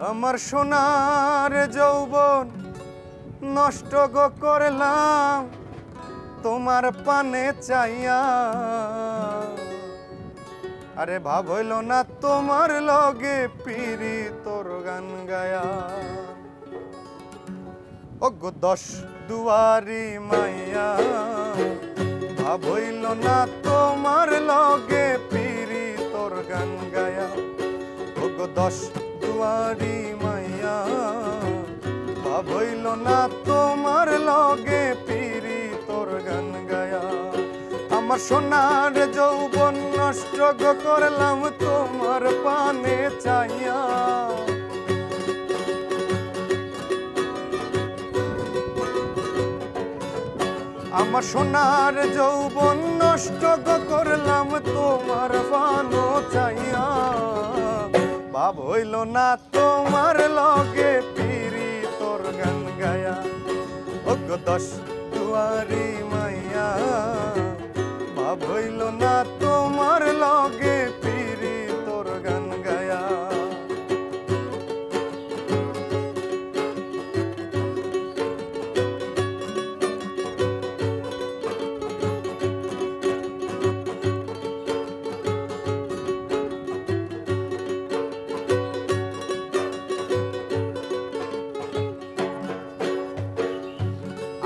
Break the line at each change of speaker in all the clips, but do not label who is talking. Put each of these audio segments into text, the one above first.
আমার সোনার যৌবন নষ্ট গো করলাম তোমার পানে চাইয়া। আরে ভাব হইল না তোমার লগে পিরি তোর গান গায়া। ও গো দশ দুয়ারি মাইয়া, ভাব হইল না তোমার লগে পিরি তোর গান গায়া। ও গো দশ দুয়ারি মাইয়া, ভাব হইল না তোমার লগে পিরি তোর গান গায়া। আমার সোনার যৌবন নষ্ট গো করলাম তোমার পানে চাইয়া। আমার সোনার যৌবন নষ্ট গো করলাম তোমার পানো চাইয়া। ভাব হইল না তোমার লগে পিরি তোর গান গায়া। ও গো দশ দুয়ারি মাইয়া, ভাব হইল না তোমার লগে পিরি তোর গান গায়া।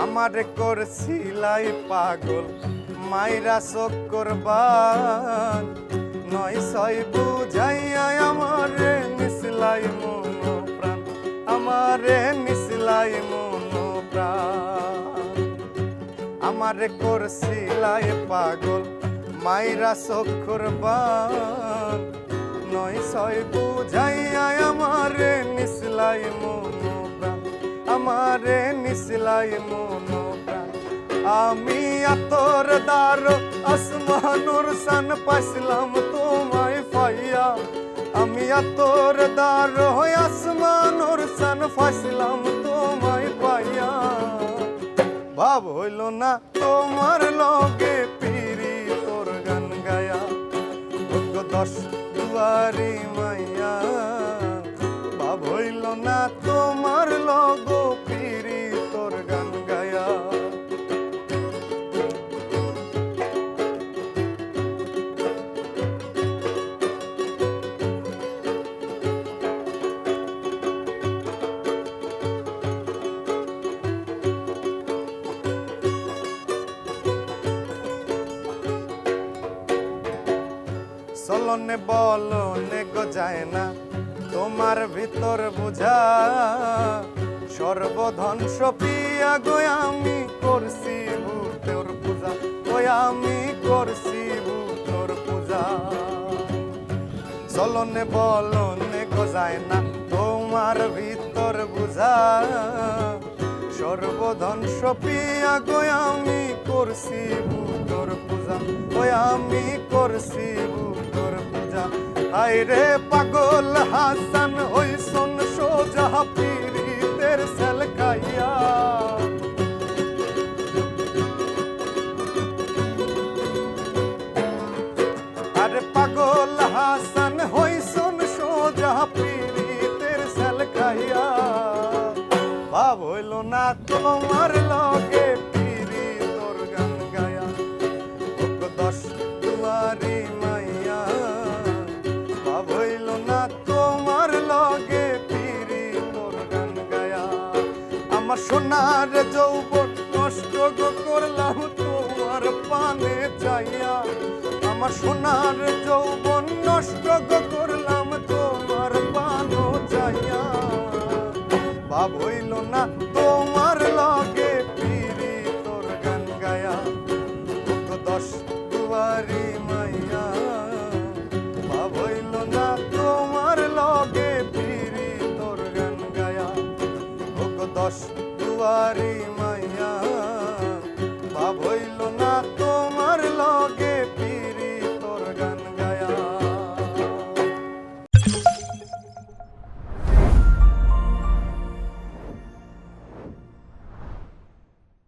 আমারে করছিলাই পাগল মাইরা চক্কর বান। নয় ছয় বুঝাইয়া আমারে নিসলাই মন প্রাণ, আমারে নিসলাই মন প্রাণ। আমারে করছিলাই পাগল মাইরা চক্কর বান। নয় ছয় বুঝাইয়া আমারে নিসলাই মন প্রাণ, আমারে নিসলাই মন প্রাণ। আমি আতর দার আসমানুর সান পাইছিলাম তোমায় পাইয়া। আমি আতর দার আসমানুর সান পাইছিলাম তোমায় পাইয়া। ভাব হইল না তোমার লগে পিরি তোর গান গায়া। দশ দুয়ারি মাইয়া, ভাব হইল না তোমার লগ পিরি তোর গান গায়া। চলনে বলনে গো যায় না তোমার ভিতর বুঝা। সর্বধ্বংস পিয়া গো আমি করছি ভূতর পূজা, ওই আমি করছি ভূতর পূজা। চলনে বলনে গো যায় না তোমার ভিতর বুঝা। সর্বধ্বংস পিয়া গো আমি করছি ভূতর পূজা, ওই আমি করছি ভূতর পূজা। আইরে পাগল হাসান ওই শোন সোজা পীরিতের সেল খাইয়া। আরে পাগল হাসান ওই শোন সোজা পীরিতের সেল খাইয়া। ভাব হইল না তোমার লগে পিরি তোর গান গায়া। দশ দুয়ারি মাইয়া, ভাব হইল না তোমার লগে পিরি তোর গান গায়া। আমার সোনার যৌবন নষ্ট গো করলাম তোমার পানে চাইয়া। আমার সোনার যৌবন নষ্ট গো করলাম তোমার পানো চাইয়া। ভাব হইল না তোমার লগে পিরি তোর গান গায়া। দশ দুয়ারি মাইয়া, ভাব হইল না তোমার লগে পিরি তোর গান গায়া। দশ দুয়ারি